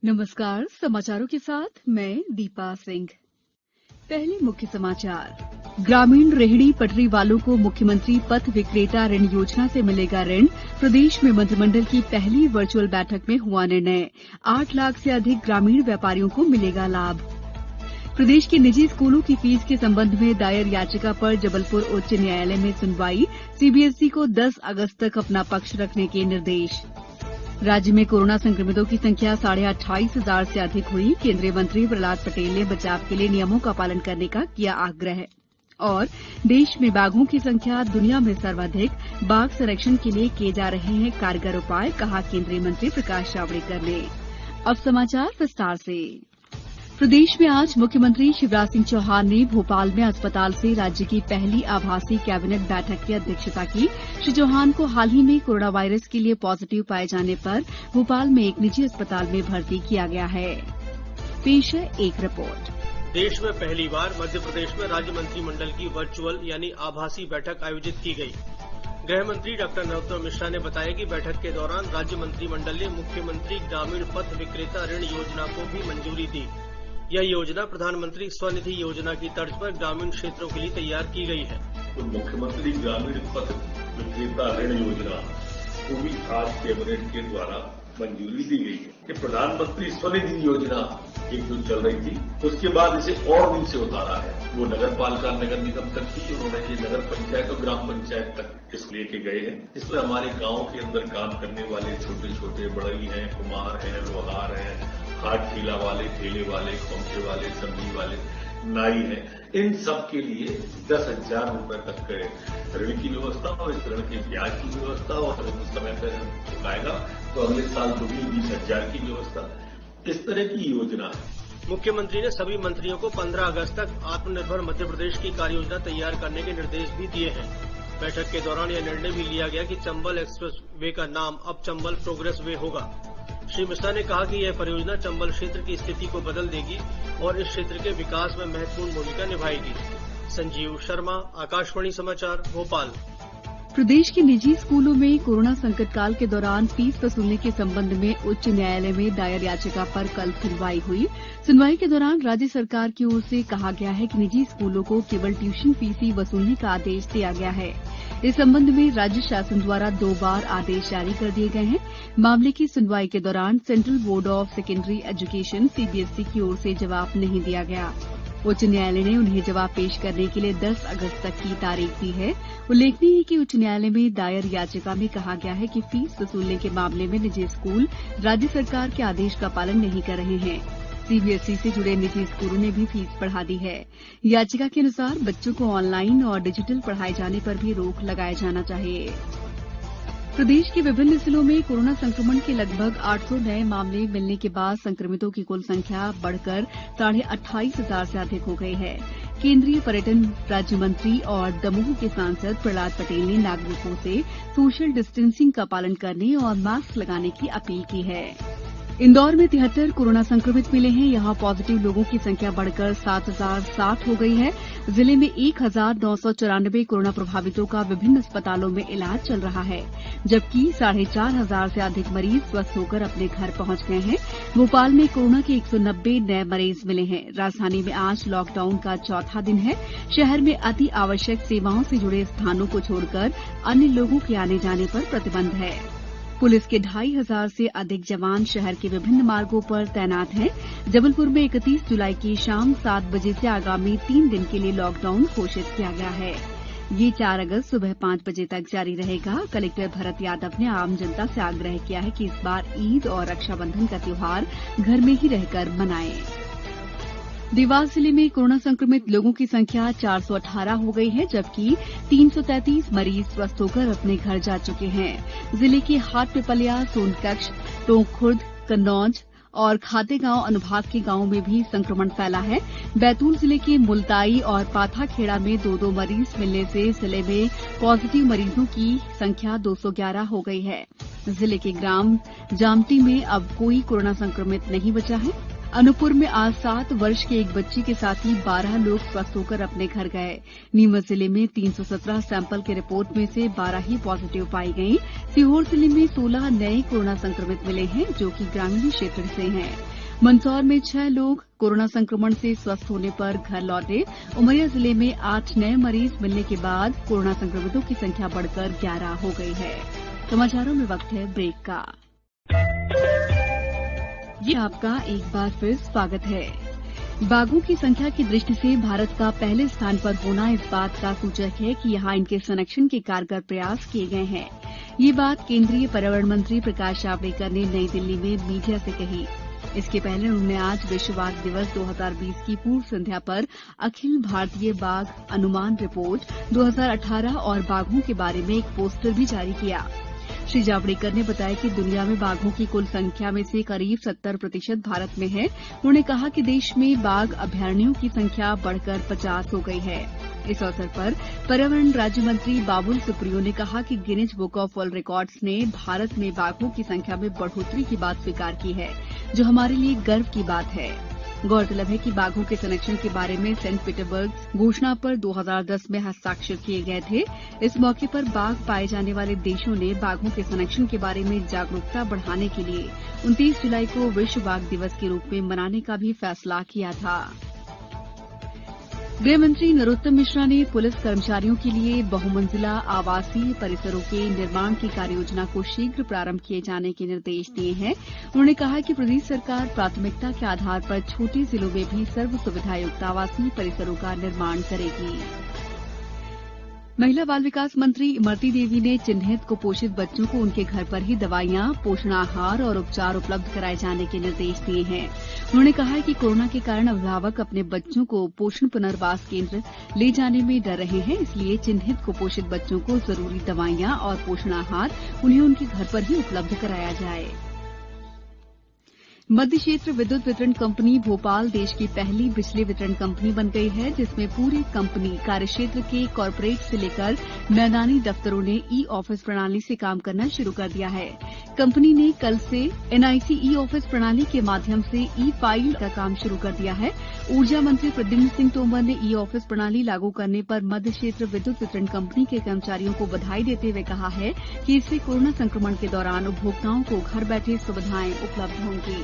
नमस्कार। समाचारों के साथ मैं दीपा सिंह। पहले मुख्य समाचार। ग्रामीण रेहड़ी पटरी वालों को मुख्यमंत्री पथ विक्रेता ऋण योजना से मिलेगा ऋण। प्रदेश में मंत्रिमंडल की पहली वर्चुअल बैठक में हुआ निर्णय। 8 लाख से अधिक ग्रामीण व्यापारियों को मिलेगा लाभ। प्रदेश के निजी स्कूलों की फीस के संबंध में दायर याचिका पर जबलपुर उच्च न्यायालय में सुनवाई। सीबीएसई को 10 अगस्त तक अपना पक्ष रखने के निर्देश। राज्य में कोरोना संक्रमितों की संख्या 28,500 से अधिक हुई। केंद्रीय मंत्री प्रहलाद पटेल ने बचाव के लिए नियमों का पालन करने का किया आग्रह। और देश में बाघों की संख्या दुनिया में सर्वाधिक। बाघ संरक्षण के लिए किए जा रहे हैं कारगर उपाय, कहा केंद्रीय मंत्री प्रकाश जावड़ेकर ने। अब समाचार विस्तार से। प्रदेश में आज मुख्यमंत्री शिवराज सिंह चौहान ने भोपाल में अस्पताल से राज्य की पहली आभासी कैबिनेट बैठक की अध्यक्षता की। श्री चौहान को हाल ही में कोरोना वायरस के लिए पॉजिटिव पाए जाने पर भोपाल में एक निजी अस्पताल में भर्ती किया गया है। पेश है एक रिपोर्ट। देश में पहली बार मध्य प्रदेश में राज्य मंत्रिमंडल की वर्चुअल यानी आभासी बैठक आयोजित की गई। गृह मंत्री डॉक्टर नरोत्तम मिश्रा ने बताया कि बैठक के दौरान राज्य मंत्रिमंडल ने मुख्यमंत्री ग्रामीण पथ विक्रेता ऋण योजना को भी मंजूरी दी। यह योजना प्रधानमंत्री स्वनिधि योजना की तर्ज पर ग्रामीण क्षेत्रों के लिए तैयार की गई है। तो मुख्यमंत्री ग्रामीण पथ विक्रेता ऋण योजना को भी आज कैबिनेट के द्वारा मंजूरी दी गई है कि प्रधानमंत्री स्वनिधि योजना एक जो चल रही थी उसके बाद इसे और नीचे उतारा है। वो नगर पालिका नगर निगम तक थी, उन्होंने ये नगर पंचायत और ग्राम पंचायत तक इस लेके गए हैं। इसमें हमारे गांव के अंदर काम करने वाले छोटे छोटे बढ़ई हैं, कुम्हार हैं, लोहार हैं, हाट ठेला वाले, ठेले वाले, खोमचे वाले, सब्जी वाले, नाई है, इन सब के लिए 10,000 रुपए तक के ऋण की व्यवस्था और इस ऋण के ब्याज की व्यवस्था और समय पर चुकाएगा तो अगले साल दोगुनी 20,000 की व्यवस्था, इस तरह की योजना है। मुख्यमंत्री ने सभी मंत्रियों को 15 अगस्त तक आत्मनिर्भर मध्य प्रदेश की कार्ययोजना तैयार करने के निर्देश भी दिए हैं। बैठक के दौरान यह निर्णय भी लिया गया कि चंबल एक्सप्रेस वे का नाम अब चंबल प्रोग्रेस वे होगा। श्री मिश्रा ने कहा कि यह परियोजना चंबल क्षेत्र की स्थिति को बदल देगी और इस क्षेत्र के विकास में महत्वपूर्ण भूमिका निभाएगी। संजीव शर्मा, आकाशवाणी समाचार, भोपाल। प्रदेश के निजी स्कूलों में कोरोना संकट काल के दौरान फीस वसूलने के संबंध में उच्च न्यायालय में दायर याचिका पर कल सुनवाई हुई। सुनवाई के दौरान राज्य सरकार की ओर से कहा गया है कि निजी स्कूलों को केवल ट्यूशन फीस ही वसूलने का आदेश दिया गया है। इस संबंध में राज्य शासन द्वारा 2 बार आदेश जारी कर दिए गए हैं। मामले की सुनवाई के दौरान central board of secondary education CBSE की ओर से जवाब नहीं दिया गया। उच्च न्यायालय ने उन्हें जवाब पेश करने के लिए 10 अगस्त तक की तारीख दी है। उल्लेखनीय है कि उच्च न्यायालय में दायर याचिका में कहा गया है कि फीस वसूलने के मामले में निजी स्कूल राज्य सरकार के आदेश का पालन नहीं कर रहे हैं। सीबीएसई से जुड़े निजी स्कूलों ने भी फीस बढ़ा दी है। याचिका के अनुसार बच्चों को ऑनलाइन और डिजिटल पढ़ाए जाने पर भी रोक लगाया जाना चाहिए। प्रदेश के विभिन्न जिलों में कोरोना संक्रमण के लगभग 800 नए मामले मिलने के बाद संक्रमितों की कुल संख्या बढ़कर 28,500 से अधिक हो गई है। केंद्रीय पर्यटन राज्य मंत्री और दमोह के सांसद प्रहलाद पटेल ने नागरिकों से सोशल डिस्टेंसिंग का पालन करने और मास्क लगाने की अपील की है। इंदौर में 73 कोरोना संक्रमित मिले हैं। यहां पॉजिटिव लोगों की संख्या बढ़कर 7,060 हो गई है। जिले में 1,994 कोरोना प्रभावितों का विभिन्न अस्पतालों में इलाज चल रहा है, जबकि 4,500 से अधिक मरीज स्वस्थ होकर अपने घर पहुंच गए हैं। भोपाल में कोरोना के 190 नए मरीज मिले हैं। राजधानी में आज लॉकडाउन का चौथा दिन है। शहर में अति आवश्यक सेवाओं से जुड़े स्थानों को छोड़कर अन्य लोगों के आने जाने पर प्रतिबंध है। पुलिस के 2,500 से अधिक जवान शहर के विभिन्न मार्गों पर तैनात हैं। जबलपुर में 31 जुलाई की शाम 7 बजे से आगामी 3 दिन के लिए लॉकडाउन घोषित किया गया है। ये 4 अगस्त सुबह 5 बजे तक जारी रहेगा। कलेक्टर भरत यादव ने आम जनता से आग्रह किया है कि इस बार ईद और रक्षाबंधन का त्योहार घर में ही रहकर मनाएं। देवास जिले में कोरोना संक्रमित लोगों की संख्या 418 हो गई है, जबकि 333 मरीज स्वस्थ होकर अपने घर जा चुके हैं। जिले के हाट पिपलिया, सोनकक्ष, टोंकखुर्द, कन्नौज और खातेगांव अनुभाग के गांवों में भी संक्रमण फैला है। बैतूल जिले के मुलताई और पाथाखेड़ा में 2-2 मरीज मिलने से जिले में पॉजिटिव मरीजों की संख्या 211 हो गई है। जिले के ग्राम जामटी में अब कोई कोरोना संक्रमित नहीं बचा है। अनूपपुर में आज 7 वर्ष के एक बच्ची के साथ ही 12 लोग स्वस्थ होकर अपने घर गए। नीमच जिले में 317 सैंपल की रिपोर्ट में से 12 ही पॉजिटिव पाई गई। सीहोर जिले में 16 नए कोरोना संक्रमित मिले हैं, जो कि ग्रामीण क्षेत्र से हैं। मंदसौर में 6 लोग कोरोना संक्रमण से स्वस्थ होने पर घर लौटे। उमरिया जिले में 8 नए मरीज मिलने के बाद कोरोना संक्रमितों की संख्या बढ़कर 11 हो गई है। समाचारों में वक्त है ब्रेक का। ये आपका एक बार फिर स्वागत है। बाघों की संख्या की दृष्टि से भारत का पहले स्थान पर होना इस बात का सूचक है कि यहाँ इनके संरक्षण के कारगर प्रयास किए गए हैं। ये बात केंद्रीय पर्यावरण मंत्री प्रकाश जावड़ेकर ने नई दिल्ली में मीडिया से कही। इसके पहले उन्होंने आज विश्व बाघ दिवस 2020 की पूर्व संध्या पर अखिल भारतीय बाघ अनुमान रिपोर्ट 2018 और बाघों के बारे में एक पोस्टर भी जारी किया। श्री जावड़ेकर ने बताया कि दुनिया में बाघों की कुल संख्या में से करीब 70% भारत में है। उन्होंने कहा कि देश में बाघ अभयारण्यों की संख्या बढ़कर 50 हो गई है। इस अवसर पर पर्यावरण राज्य मंत्री बाबुल सुप्रियो ने कहा कि Guinness book of world records ने भारत में बाघों की संख्या में बढ़ोतरी की बात स्वीकार की है, जो हमारे लिए गर्व की बात है। गौरतलब है कि बाघों के संरक्षण के बारे में सेंट पीटर्सबर्ग घोषणा पर 2010 में हस्ताक्षर किए गए थे। इस मौके पर बाघ पाए जाने वाले देशों ने बाघों के संरक्षण के बारे में जागरूकता बढ़ाने के लिए 29 जुलाई को विश्व बाघ दिवस के रूप में मनाने का भी फैसला किया था। गृह मंत्री नरोत्तम मिश्रा ने पुलिस कर्मचारियों के लिए बहुमंजिला आवासीय परिसरों के निर्माण की कार्ययोजना को शीघ्र प्रारंभ किए जाने के निर्देश दिए हैं। उन्होंने कहा कि प्रदेश सरकार प्राथमिकता के आधार पर छोटे जिलों में भी सर्व सुविधायुक्त आवासीय परिसरों का निर्माण करेगी। महिला बाल विकास मंत्री इमरती देवी ने चिन्हित कुपोषित बच्चों को उनके घर पर ही दवाइयां, पोषण आहार और उपचार उपलब्ध कराए जाने के निर्देश दिए हैं। उन्होंने कहा है कि कोरोना के कारण अभिभावक अपने बच्चों को पोषण पुनर्वास केंद्र ले जाने में डर रहे हैं, इसलिए चिन्हित कुपोषित बच्चों को जरूरी दवाइयां और पोषण आहार उन्हें उनके घर पर ही उपलब्ध कराया जाए। मध्य क्षेत्र विद्युत वितरण कंपनी भोपाल देश की पहली बिजली वितरण कंपनी बन गई है, जिसमें पूरी कंपनी कार्यक्षेत्र के कॉर्पोरेट से लेकर मैदानी दफ्तरों ने ई ऑफिस प्रणाली से काम करना शुरू कर दिया है। कंपनी ने कल से एनआईसी ई ऑफिस प्रणाली के माध्यम से ई फाइल का काम शुरू कर दिया है। ऊर्जा मंत्री प्रद्युम्न सिंह तोमर ने ई ऑफिस प्रणाली लागू करने पर मध्य क्षेत्र विद्युत वितरण कंपनी के कर्मचारियों को बधाई देते हुए कहा है कि इससे कोरोना संक्रमण के दौरान उपभोक्ताओं को घर बैठे सुविधाएं उपलब्ध होंगी।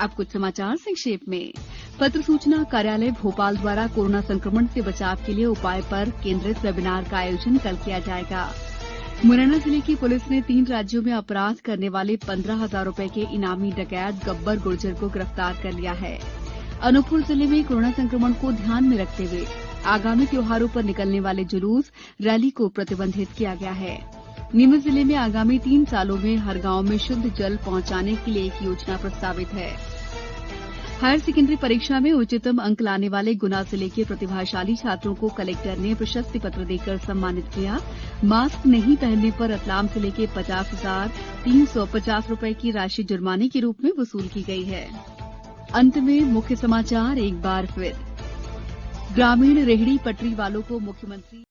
अब कुछ समाचार संक्षेप में। पत्र सूचना कार्यालय भोपाल द्वारा कोरोना संक्रमण से बचाव के लिए उपाय पर केंद्रित वेबिनार का आयोजन कल किया जाएगा। मुरैना जिले की पुलिस ने 3 राज्यों में अपराध करने वाले 15,000 रुपए के इनामी डकैत गब्बर गुर्जर को गिरफ्तार कर लिया है। अनूपपुर जिले में कोरोना संक्रमण को ध्यान में रखते हुए आगामी त्योहारों पर निकलने वाले जुलूस, रैली को प्रतिबंधित किया गया है। नीमच जिले में आगामी 3 सालों में हर गांव में शुद्ध जल पहुंचाने के लिए एक योजना प्रस्तावित है। हायर सेकेंडरी परीक्षा में उच्चतम अंक लाने वाले गुना जिले के प्रतिभाशाली छात्रों को कलेक्टर ने प्रशस्ति पत्र देकर सम्मानित किया। मास्क नहीं पहनने पर रतलाम जिले के 50,350 रुपए की राशि जुर्माने के रूप में वसूल की गई है। अंत में मुख्य समाचार एक बार फिर। ग्रामीण रेहड़ी पटरी वालों को मुख्यमंत्री